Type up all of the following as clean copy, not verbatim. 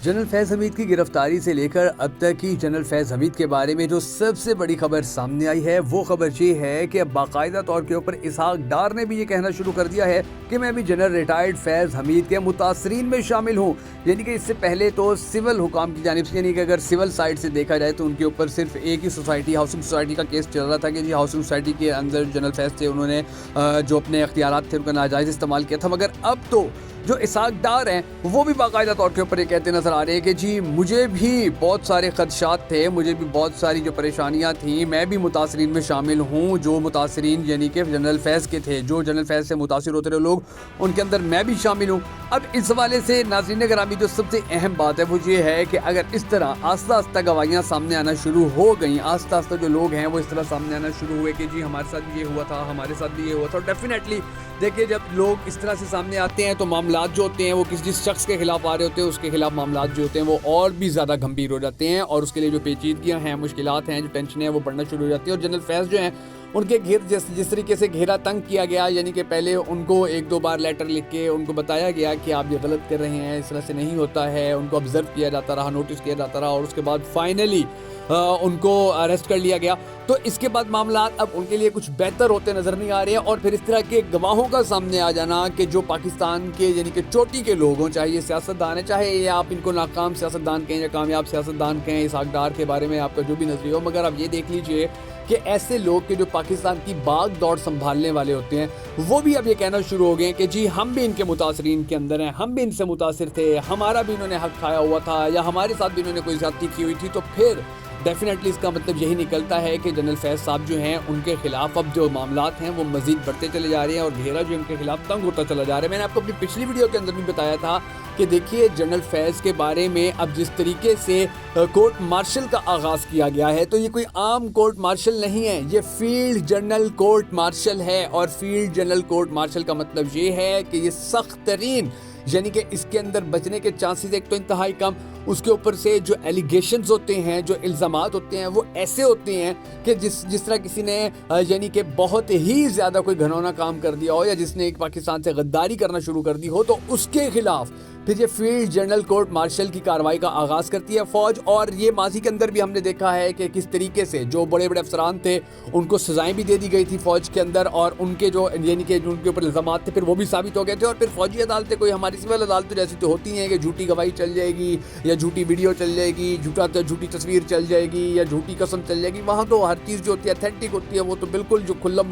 General फैज़ हमीद की गिरफ्तारी से लेकर अब तक की जनरल फैज़ हमीद के बारे में जो सबसे बड़ी खबर सामने आई है वो खबर ये है कि अब बाकायदा तौर के ऊपर इसहाक डार ने भी ये कहना शुरू कर दिया है कि मैं भी जनरल रिटायर्ड फैज़ हमीद के मुतासरीन में शामिल हूँ। यानी कि इससे पहले तो सिविल हुकाम की जानिब से, यानी कि अगर सिविल साइड से देखा जाए तो उनके ऊपर सिर्फ एक ही सोसाइटी, हाउसिंग सोसाइटी का केस चल रहा था कि जी हाउसिंग सोसाइटी के अंदर जनरल फैज़ थे, उन्होंने जो अपने अख्तियारात थे उनका नाजायज़ इस्तेमाल किया था। मगर अब तो जो इसहाक डार हैं वो भी बाकायदा तौर के ऊपर ये कहते नज़र आ रहे हैं कि जी मुझे भी बहुत सारे खदशात थे, मुझे भी बहुत सारी जो परेशानियां थी, मैं भी मुतासरीन में शामिल हूँ। जो मुतासरीन यानी कि जनरल फैज़ के थे, जो जनरल फैज़ से मुतासर होते रहे लोग, उनके अंदर मैं भी शामिल हूँ। अब इस हवाले से नाज़रीन गिरामी जो सबसे अहम बात है वो ये है कि अगर इस तरह आस्ता आस्ता गवाहियाँ सामने आना शुरू हो गई, आस्ता आस्ता जो लोग हैं वो इस तरह सामने आना शुरू हुए कि जी हमारे साथ भी ये हुआ था, हमारे साथ भी ये हुआ था, और डेफिनेटली देखिए जब लोग इस तरह से सामने आते हैं तो मामलात जो होते हैं वो जिस शख्स के खिलाफ आ रहे होते हैं उसके खिलाफ मामलात जो होते हैं वो और भी ज़्यादा गंभीर हो जाते हैं, और उसके लिए जो पेचीदगियाँ हैं, मुश्किलात हैं, जो टेंशन है वो बढ़ना शुरू हो जाती है। और जनरल फैज़ जो हैं उनके जिस तरीके से घेरा तंग किया गया, यानी कि पहले उनको एक दो बार लेटर लिख के उनको बताया गया कि आप ये गलत कर रहे हैं, इस तरह से नहीं होता है, उनको ऑब्जर्व किया जाता रहा, नोटिस किया जाता रहा, और उसके बाद फाइनली उनको अरेस्ट कर लिया गया। तो इसके बाद मामलात अब उनके लिए कुछ बेहतर होते नज़र नहीं आ रहे हैं। और फिर इस तरह के गवाहों का सामने आ जाना कि जो पाकिस्तान के यानी कि चोटी के लोग हों, चाहे ये सियासतदान है, चाहे ये आप इनको नाकाम सियासतदान कहें या कामयाब सियासतदान कहें, इसहाक डार के बारे में आपका जो भी नज़रिया हो, मगर आप ये देख लीजिए कि ऐसे लोग के जो पाकिस्तान की बाग दौड़ संभालने वाले होते हैं वो भी अब ये कहना शुरू हो गए कि जी हम भी इनके मुतासरीन के अंदर हैं, हम भी इनसे मुतासिर थे, हमारा भी इन्होंने हक खाया हुआ था या हमारे साथ भी इन्होंने कोई ज़्यादती की हुई थी। तो फिर डेफिनेटली इसका मतलब यही निकलता है कि जनरल फैज़ साहब जो हैं उनके खिलाफ अब जो मामलात हैं वो मज़ीद बढ़ते चले जा रहे हैं और घेरा जो उनके खिलाफ तंग होता चला जा रहा है। मैंने आपको अपनी पिछली वीडियो के अंदर भी बताया था कि देखिए जनरल फैज़ के बारे में अब जिस तरीके से कोर्ट मार्शल का आगाज़ किया गया है तो ये कोई आम कोर्ट मार्शल नहीं है, ये फील्ड जनरल कोर्ट मार्शल है। और फील्ड जनरल कोर्ट मार्शल का मतलब ये है कि ये सख्त तरीन, यानी कि इसके अंदर बचने के चांसेस एक तो इंतहाई कम, उसके ऊपर से जो एलिगेशंस होते हैं, जो इल्ज़ामात होते हैं वो ऐसे होते हैं कि जिस तरह किसी ने यानी कि बहुत ही ज़्यादा कोई घिनौना काम कर दिया हो या जिसने एक पाकिस्तान से गद्दारी करना शुरू कर दी हो, तो उसके खिलाफ फिर ये फील्ड जनरल कोर्ट मार्शल की कार्रवाई का आगाज़ करती है फ़ौज। और ये माजी के अंदर भी हमने देखा है कि किस तरीके से जो बड़े बड़े अफसरान थे उनको सज़ाएं भी दे दी गई थी फ़ौज के अंदर, और उनके जो यानी कि उनके ऊपर इल्ज़ामात थे फिर वो भी साबित हो गए थे। और फिर फ़ौजी अदालतें कोई हमारी सिविल अदालतें जैसी तो होती हैं कि झूठी गवाही चल जाएगी या झूठी वीडियो चल जाएगी, झूठी तस्वीर चल जाएगी या झूठी कसम चल जाएगी। वहाँ तो हर चीज़ जो होती है अथेंटिक होती है, वो तो बिल्कुल जो खुल्ला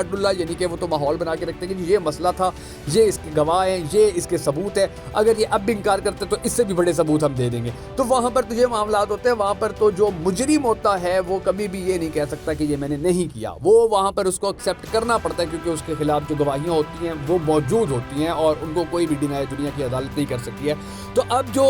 डुल्ला यानी कि वो तो माहौल बना के रखते हैं कि ये मसला था, ये इसके गवाह हैं, ये इसके सबूत है, अगर ये अब भी इनकार करते तो इससे भी बड़े सबूत हम दे देंगे। तो वहाँ पर तो ये मामलात होते हैं, वहाँ पर तो जो मुजरिम होता है वो कभी भी ये नहीं कह सकता कि ये मैंने नहीं किया, वो वहाँ पर उसको एक्सेप्ट करना पड़ता है क्योंकि उसके खिलाफ जो गवाहियाँ होती हैं वो मौजूद होती हैं और उनको कोई भी डिनाई दुनिया की अदालत नहीं कर सकती है। तो अब जो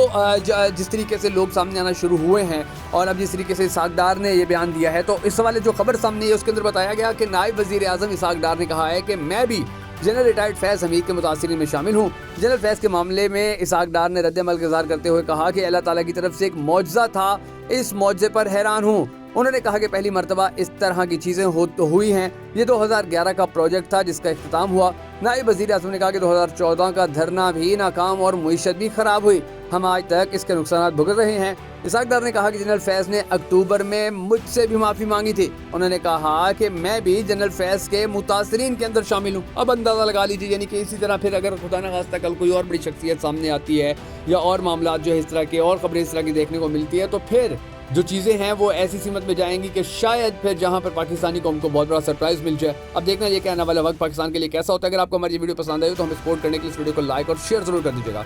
जिस तरीके से लोग सामने आना शुरू हुए हैं और अब जिस तरीके से इसहाक डार ने ये बयान दिया है, तो इस वाले जो खबर सामने है उसके अंदर बताया गया कि नायब वज़ीर आज़म इसहाक डार ने कहा है कि मैं भी जनरल रिटायर्ड फैज़ हमीद के मुतासरीन में शामिल हूँ। जनरल फैज़ के मामले में इसहाक डार ने रद्द-ए-अमल का इज़हार करते हुए कहा कि अल्लाह ताला की तरफ से एक मौजज़ा था, इस मौजज़े पर हैरान हूँ। उन्होंने कहा कि पहली मरतबा इस तरह की चीज़ें हुई हैं, ये 2011 का प्रोजेक्ट था जिसका इख्तिताम हुआ। नायब वज़ीर आज़म ने कहा कि 2014 का धरना भी नाकाम और मुईशत भी ख़राब हुई, हम आज तक इसके नुकसान भुगत रहे हैं। इसहाक डार ने कहा कि जनरल फैज़ ने अक्टूबर में मुझसे भी माफ़ी मांगी थी। उन्होंने कहा कि मैं भी जनरल फैज़ के मुतासरीन के अंदर शामिल हूँ। अब अंदाज़ा लगा लीजिए, यानी कि इसी तरह फिर अगर खुदा न खास्ता कल कोई और बड़ी शख्सियत सामने आती है या और मामलात जो है इस तरह के और खबरें इस तरह की देखने को मिलती है, तो फिर जो चीज़ें हैं वो ऐसी सीमत में जाएंगी कि शायद फिर जहाँ पर पाकिस्तानी कौम को बहुत बड़ा सरप्राइज़ मिल जाए। अब देखना ये कि आने वाला वक्त पाकिस्तान के लिए कैसा होता है। अगर आपको हमारी वीडियो पसंद आई हो तो हमें सपोर्ट करने के लिए इस वीडियो को लाइक और शेयर ज़रूर कर दीजिएगा।